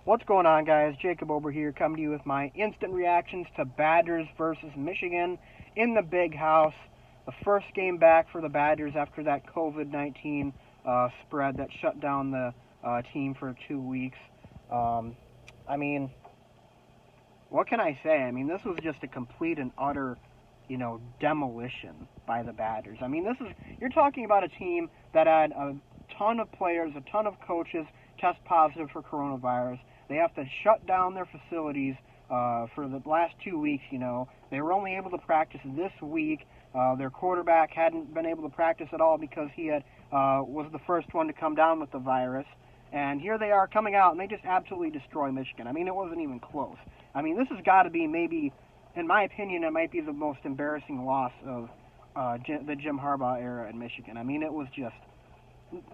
What's going on, guys? Jacob over here, coming to you with my instant reactions to Badgers versus Michigan in the Big House. The first game back for the Badgers after that COVID-19 spread that shut down the team for 2 weeks. Um, I mean, what can I say? I mean, this was just a complete and utter, demolition by the Badgers. I mean, you're talking about a team that had a ton of players, a ton of coaches test positive for coronavirus. They have to shut down their facilities for the last 2 weeks. They were only able to practice this week. Their quarterback hadn't been able to practice at all because he was the first one to come down with the virus. And here they are coming out, and they just absolutely destroy Michigan. I mean, it wasn't even close. I mean, this has got to be maybe, in my opinion, it might be the most embarrassing loss of the Jim Harbaugh era in Michigan. I mean, it was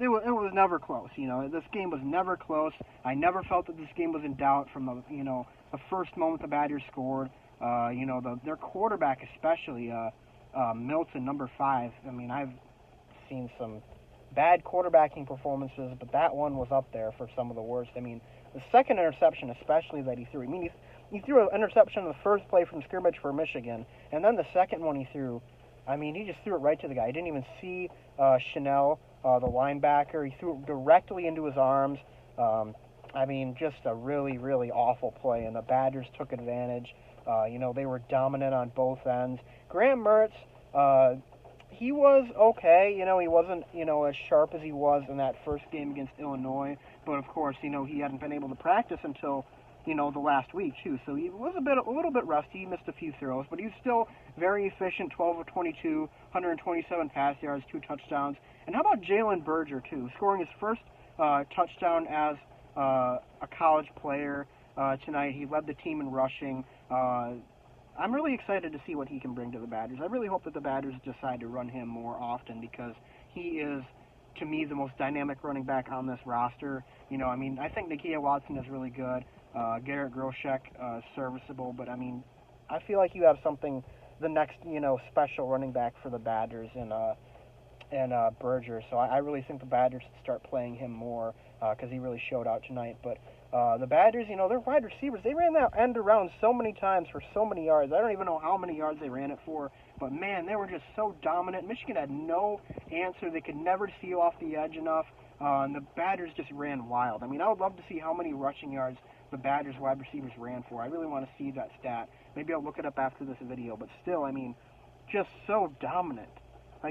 it was never close. This game was never close. I never felt that this game was in doubt from the first moment the Badgers scored. Their quarterback especially, Milton, number 5. I mean, I've seen some bad quarterbacking performances, but that one was up there for some of the worst. I mean, the second interception especially that he threw. I mean, he threw an interception in the first play from scrimmage for Michigan, and then the second one he threw, I mean, he just threw it right to the guy. He didn't even see Chanel, the linebacker. He threw it directly into his arms. I mean, just a really, really awful play, and the Badgers took advantage. They were dominant on both ends. Graham Mertz, he was okay. He wasn't, as sharp as he was in that first game against Illinois. But, of course, he hadn't been able to practice until, the last week, too. So he was a little bit rusty. He missed a few throws. But he was still very efficient, 12 of 22, 127 pass yards, 2 touchdowns. And how about Jalen Berger, too, scoring his first touchdown as a college player tonight. He led the team in rushing. I'm really excited to see what he can bring to the Badgers. I really hope that the Badgers decide to run him more often because he is, to me, the most dynamic running back on this roster. I think Nakia Watson is really good. Garrett Groshek is serviceable, but I feel like you have something, the next, special running back for the Badgers and Berger. So I really think the Badgers should start playing him more because he really showed out tonight. But the Badgers, their wide receivers, they ran that end around so many times for so many yards. I don't even know how many yards they ran it for, but man, they were just so dominant. Michigan had no answer. They could never seal off the edge enough, and the Badgers just ran wild. I would love to see how many rushing yards the Badgers wide receivers ran for. I really want to see that stat. Maybe I'll look it up after this video, but still, just so dominant.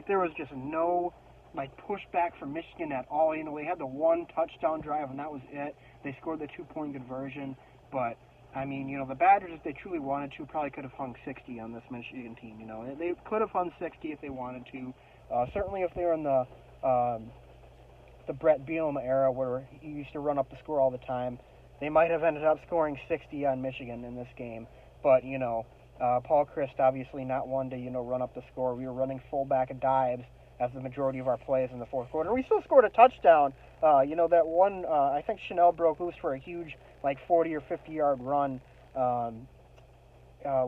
There was just no pushback from Michigan at all. They had the one touchdown drive, and that was it. They scored the 2-point conversion, but the Badgers, if they truly wanted to, probably could have hung 60 on this Michigan team. They could have hung 60 if they wanted to. Certainly, if they were in the Brett Bielema era, where he used to run up the score all the time, they might have ended up scoring 60 on Michigan in this game. But Paul Christ obviously not one to run up the score. We were running fullback dives as the majority of our plays in the fourth quarter. We still scored a touchdown. That one, I think Chanel broke loose for a huge 40 or 50-yard run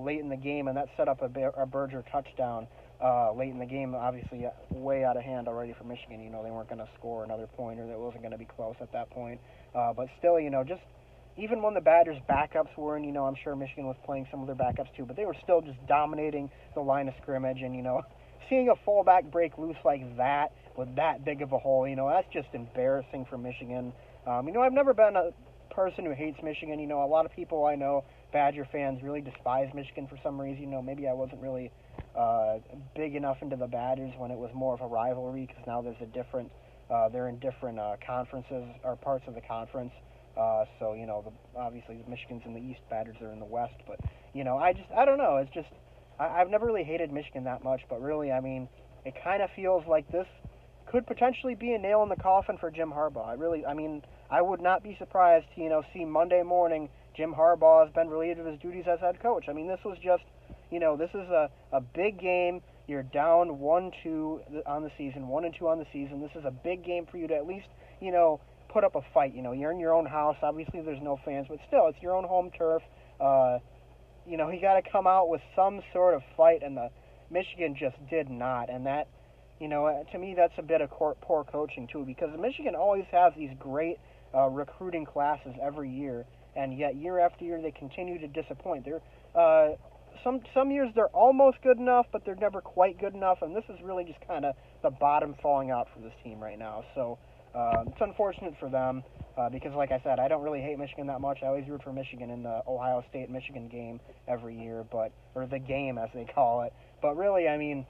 late in the game, and that set up a Berger touchdown late in the game. Obviously, way out of hand already for Michigan. They weren't going to score another point, or that wasn't going to be close at that point. But still, just even when the Badgers' backups were in, I'm sure Michigan was playing some of their backups too, but they were still just dominating the line of scrimmage. And, seeing a fullback break loose like that with that big of a hole, that's just embarrassing for Michigan. I've never been a person who hates Michigan. A lot of people I know, Badger fans, really despise Michigan for some reason. Maybe I wasn't really big enough into the Badgers when it was more of a rivalry because now there's they're in different conferences or parts of the conference. So, obviously Michigan's in the East, Badgers are in the West. But, I don't know. It's just, I've never really hated Michigan that much. But really, it kind of feels like this could potentially be a nail in the coffin for Jim Harbaugh. I would not be surprised to, see Monday morning Jim Harbaugh has been relieved of his duties as head coach. This was just, this is a big game. You're down 1-2 on the season, 1-2 on the season. This is a big game for you to at least, put up a fight. You're in your own house. Obviously, there's no fans, but still, it's your own home turf. He got to come out with some sort of fight, and the Michigan just did not. And that, to me, that's a bit of poor coaching too, because Michigan always has these great recruiting classes every year, and yet year after year they continue to disappoint. Some years they're almost good enough, but they're never quite good enough, and this is really just kind of the bottom falling out for this team right now. So it's unfortunate for them because, like I said, I don't really hate Michigan that much. I always root for Michigan in the Ohio State-Michigan game every year, or the game as they call it. But really, I mean,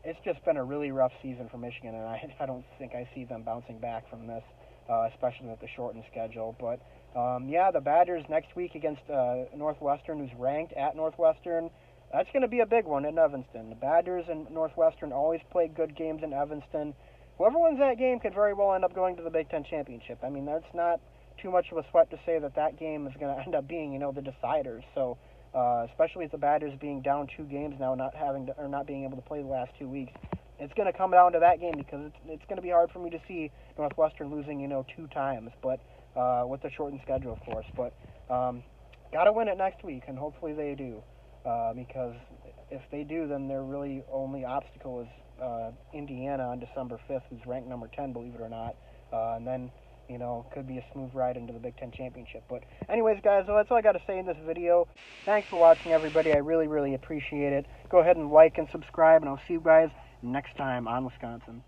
it's just been a really rough season for Michigan, and I don't think I see them bouncing back from this, especially with the shortened schedule. But yeah, the Badgers next week against Northwestern, who's ranked at Northwestern. That's going to be a big one in Evanston. The Badgers and Northwestern always play good games in Evanston. Whoever wins that game could very well end up going to the Big Ten Championship. I mean, that's not too much of a sweat to say that game is going to end up being, the deciders. So, especially with the Badgers being down 2 games now, not being able to play the last 2 weeks, it's going to come down to that game because it's going to be hard for me to see Northwestern losing, 2 times, but with the shortened schedule, of course. But got to win it next week, and hopefully they do, because if they do, then their really only obstacle is Indiana on December 5th, who's ranked number 10, believe it or not, and then could be a smooth ride into the Big Ten Championship. But anyways, guys, so that's all I got to say in this video. Thanks for watching, everybody. I really, really appreciate it. Go ahead and like and subscribe, and I'll see you guys next time on Wisconsin.